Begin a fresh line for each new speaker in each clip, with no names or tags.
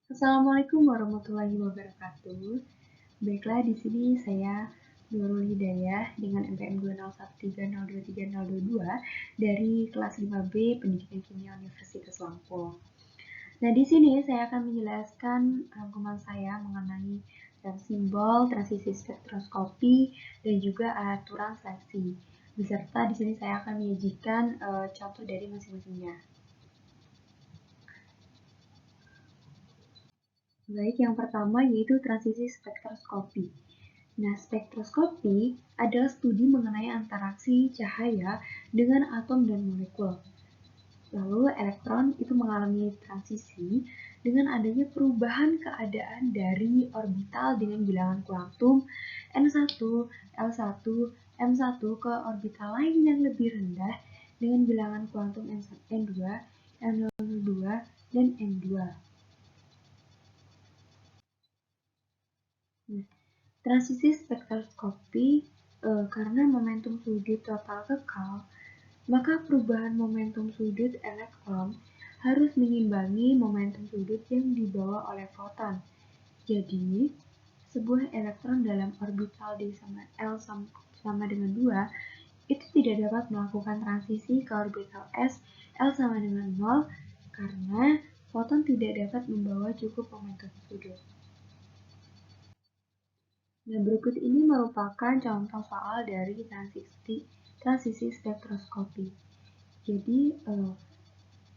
Assalamualaikum warahmatullahi wabarakatuh. Baiklah, di sini saya Nurul Hidayah dengan NPM 201302302 dari kelas 5B Pendidikan Kimia Universitas Lampung. Nah, di sini saya akan menjelaskan rangkuman saya mengenai simbol, transisi spektroskopi, dan juga aturan seleksi. Beserta di sini saya akan menyajikan contoh dari masing-masingnya. Baik, yang pertama yaitu transisi spektroskopi. Nah, spektroskopi adalah studi mengenai interaksi cahaya dengan atom dan molekul. Lalu elektron itu mengalami transisi dengan adanya perubahan keadaan dari orbital dengan bilangan kuantum N1, L1, M1 ke orbital lain yang lebih rendah dengan bilangan kuantum N2, M02, dan M2. Nah, transisi spektroskopi karena momentum sudut total kekal, maka perubahan momentum sudut elektron harus mengimbangi momentum sudut yang dibawa oleh foton. Jadi, sebuah elektron dalam orbital d sama L sama dengan 2 itu tidak dapat melakukan transisi ke orbital s L sama dengan 0 karena foton tidak dapat membawa cukup momentum sudut. Nah, berikut ini merupakan contoh soal dari transisi spektroskopi. Jadi,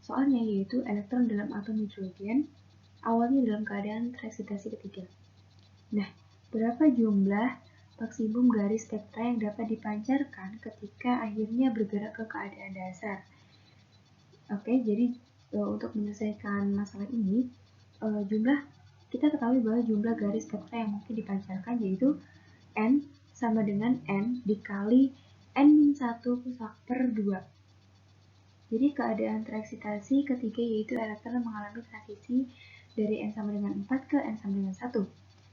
soalnya yaitu elektron dalam atom hidrogen awalnya dalam keadaan tereksitasi ketiga. Nah, berapa jumlah maksimum garis spektra yang dapat dipancarkan ketika akhirnya bergerak ke keadaan dasar? Oke, jadi untuk menyelesaikan masalah ini, kita ketahui bahwa jumlah garis spektra yang mungkin dipancarkan yaitu N sama dengan N dikali N-1 per 2. Jadi keadaan tereksitasi ketiga yaitu elektron mengalami transisi dari N sama dengan 4 ke N sama dengan 1.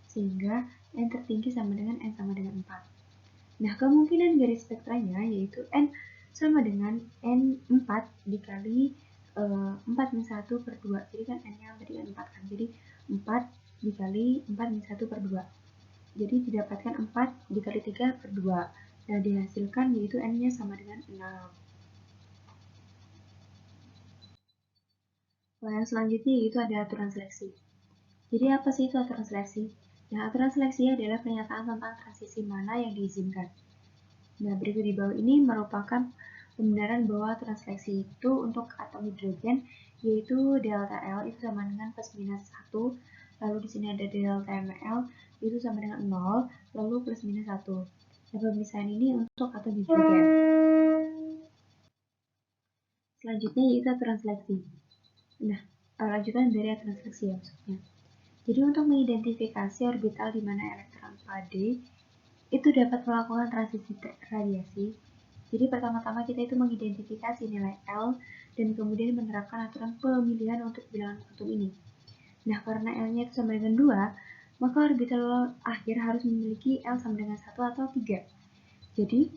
Sehingga N tertinggi sama dengan N sama dengan 4. Nah, kemungkinan garis spektranya yaitu N sama dengan N4 dikali 4 min 1 per 2. Jadi kan N-nya tadi kan 4 kan. Jadi 4 dikali 4 min 1 per 2. Jadi didapatkan 4 dikali 3 per 2. Nah, dihasilkan yaitu N-nya sama dengan 6. Nah, yang selanjutnya yaitu ada aturan seleksi. Jadi apa sih itu aturan seleksi? Nah, aturan seleksi adalah pernyataan tentang transisi mana yang diizinkan. Nah, berikut di bawah ini merupakan pembenaran bahwa aturan seleksi itu untuk atom hidrogen yaitu delta L itu sama dengan plus minus 1, lalu di sini ada delta Ml itu sama dengan 0, lalu plus minus 1. Nah, pemisahan ini untuk atom hidrogen. Selanjutnya yaitu aturan seleksi. Nah, lanjutan dari aturan seleksi ya maksudnya. Jadi untuk mengidentifikasi orbital di mana elektron pade itu dapat melakukan transisi radiasi. Jadi pertama-tama kita itu mengidentifikasi nilai L dan kemudian menerapkan aturan pemilihan untuk bilangan kuantum ini. Nah, karena L-nya itu sama dengan 2, maka orbital akhir harus memiliki L sama dengan 1 atau 3. Jadi,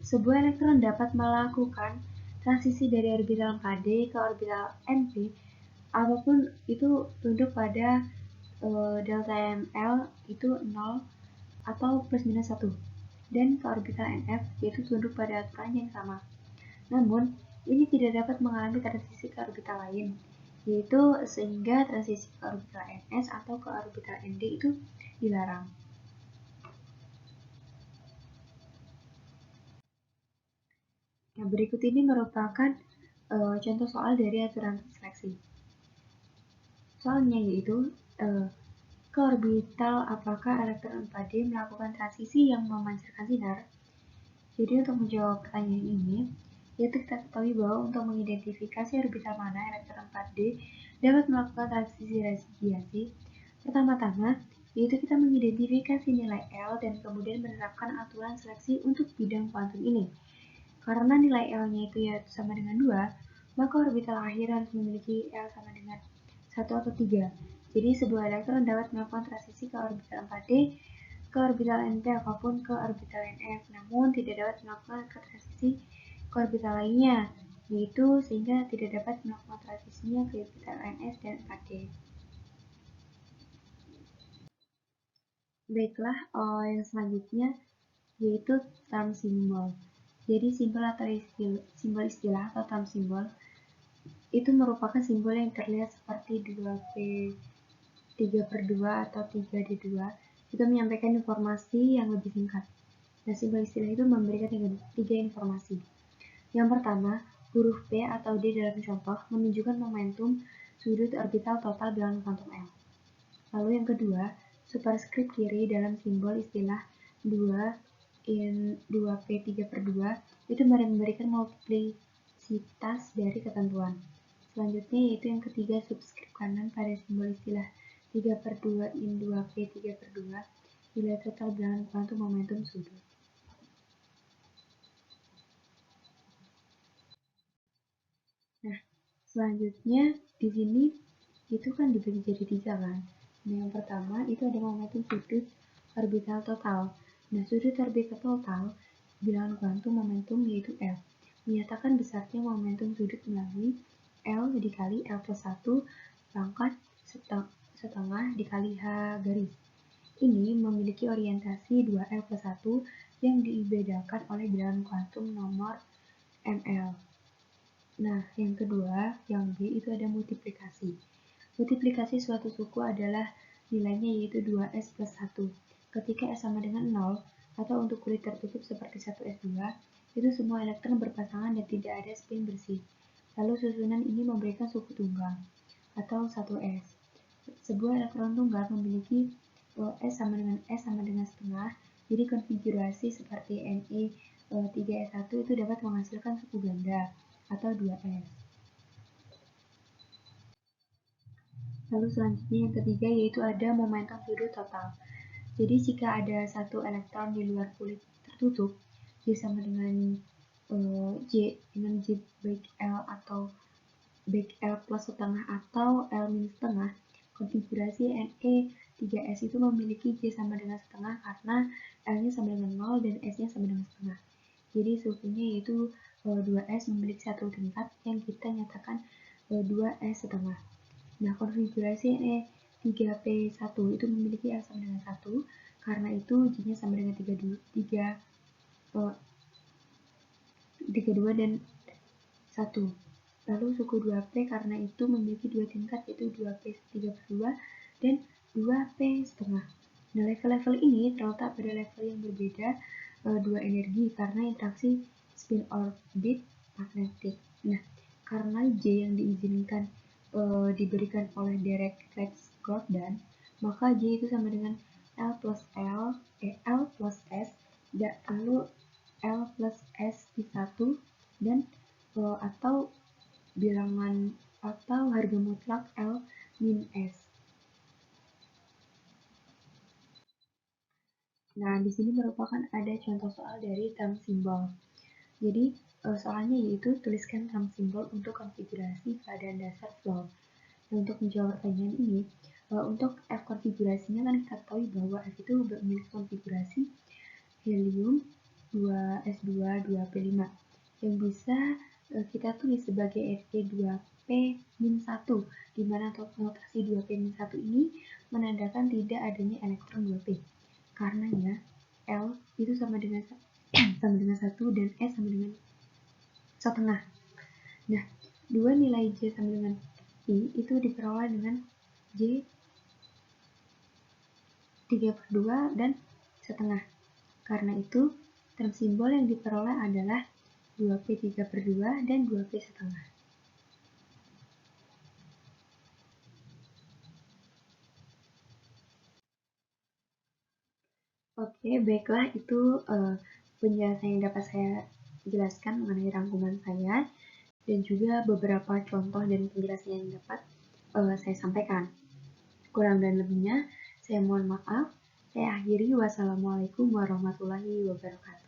sebuah elektron dapat melakukan transisi dari orbital pade ke orbital NP apapun itu tunduk pada delta ML itu 0 atau plus minus 1 dan ke orbital NF yaitu tunduk pada aturan yang sama. Namun, ini tidak dapat mengalami transisi ke orbital lain, yaitu sehingga transisi ke orbital NS atau ke orbital ND itu dilarang. Nah, berikut ini merupakan contoh soal dari aturan seleksi. Soalnya yaitu ke orbital apakah elektron pade melakukan transisi yang memancarkan sinar? Jadi untuk menjawab pertanyaan ini, yaitu kita ketahui bahwa untuk mengidentifikasi orbital mana elektron pade dapat melakukan transisi radiasi, pertama-tama yaitu kita mengidentifikasi nilai L dan kemudian menerapkan aturan seleksi untuk bidang kuantum ini. Karena nilai L-nya itu ya sama dengan 2, maka orbital akhir harus memiliki L sama dengan 1 atau 3. Jadi sebuah elektron dapat melakukan transisi ke orbital 4D, ke orbital NP apapun ke orbital NF, namun tidak dapat melakukan transisi ke orbital lainnya, yaitu sehingga tidak dapat melakukan transisinya ke orbital NS dan 4D. Baiklah, yang selanjutnya yaitu term simbol. Jadi simbol istilah atau term simbol itu merupakan simbol yang terlihat seperti 2P 3/2 atau 3D2 itu menyampaikan informasi yang lebih singkat. Nah, simbol istilah itu memberikan tiga informasi. Yang pertama, huruf P atau D dalam contoh menunjukkan momentum sudut orbital total bilangan kuantum L. Lalu yang kedua, superskrip kiri dalam simbol istilah 2P 3/2 itu memberikan multiplisitas dari ketentuan. Selanjutnya yaitu yang ketiga, subskrip kanan pada simbol istilah 3/2 in 2P 3/2 nilai total bilangan kuantum momentum sudut. Nah, selanjutnya di sini itu kan dibagi jadi tiga kan. Nah, yang pertama itu ada momentum sudut orbital total. Nah, sudut orbital total bilangan kuantum momentum yaitu L. Menyatakan besarnya momentum sudut melalui L dikali L plus 1 pangkat setengah dikali H garis. Ini memiliki orientasi 2L plus 1 yang dibedakan oleh bilangan kuantum nomor ML. Nah, yang kedua, yang B itu ada multiplikasi. Multiplikasi suatu suku adalah nilainya yaitu 2S plus 1. Ketika S sama dengan 0, atau untuk kulit tertutup seperti 1S2, itu semua elektron berpasangan dan tidak ada spin bersih. Lalu susunan ini memberikan suku tunggal, atau 1S. Sebuah elektron tunggal memiliki S sama dengan setengah, jadi konfigurasi seperti Ne3S1 itu dapat menghasilkan suku ganda, atau 2S. Lalu selanjutnya yang ketiga yaitu ada momentum sudut total. Jadi jika ada satu elektron di luar kulit tertutup, J sama dengan J baik L atau baik L plus setengah atau L minus setengah, konfigurasi Ne3S itu memiliki J sama dengan setengah karena L-nya sama dengan 0 dan S-nya sama dengan setengah. Jadi sukunya yaitu 2S memiliki satu tingkat yang kita nyatakan 2S setengah. Nah, konfigurasi Ne3P1 itu memiliki L sama dengan 1, karena itu J-nya sama dengan 32 dan 1. Lalu suku 2P karena itu memiliki dua tingkat yaitu 2P 3/2 dan 2P setengah. Nah, level-level ini terletak pada level yang berbeda dua energi karena interaksi spin orbit magnetik. Nah, karena J yang diizinkan diberikan oleh Dirac-Letts-Jordan, maka J itu sama dengan L plus S, lalu L plus S di 1 dan atau bilangan atau harga mutlak L min S. Nah, di sini merupakan ada contoh soal dari term simbol. Jadi, soalnya yaitu tuliskan term simbol untuk konfigurasi keadaan dasar flow. Nah, untuk menjawab pertanyaan ini, untuk F konfigurasinya kan kita tahu bahwa F itu memiliki konfigurasi helium 2s2 2p5 yang bisa kita tulis sebagai Fe2p-1, di mana notasi 2p-1 ini menandakan tidak adanya elektron 2p. Karenanya L itu sama dengan 1 dan S sama dengan setengah. Nah, dua nilai J sama dengan I itu diperoleh dengan J 3/2 dan setengah. Karena itu, term simbol yang diperoleh adalah 2P 3/2 dan 2P setengah. Oke, baiklah itu penjelasan yang dapat saya jelaskan mengenai rangkuman saya dan juga beberapa contoh dan penjelasan yang dapat saya sampaikan. Kurang dan lebihnya, saya mohon maaf. Saya akhiri. Wassalamualaikum warahmatullahi wabarakatuh.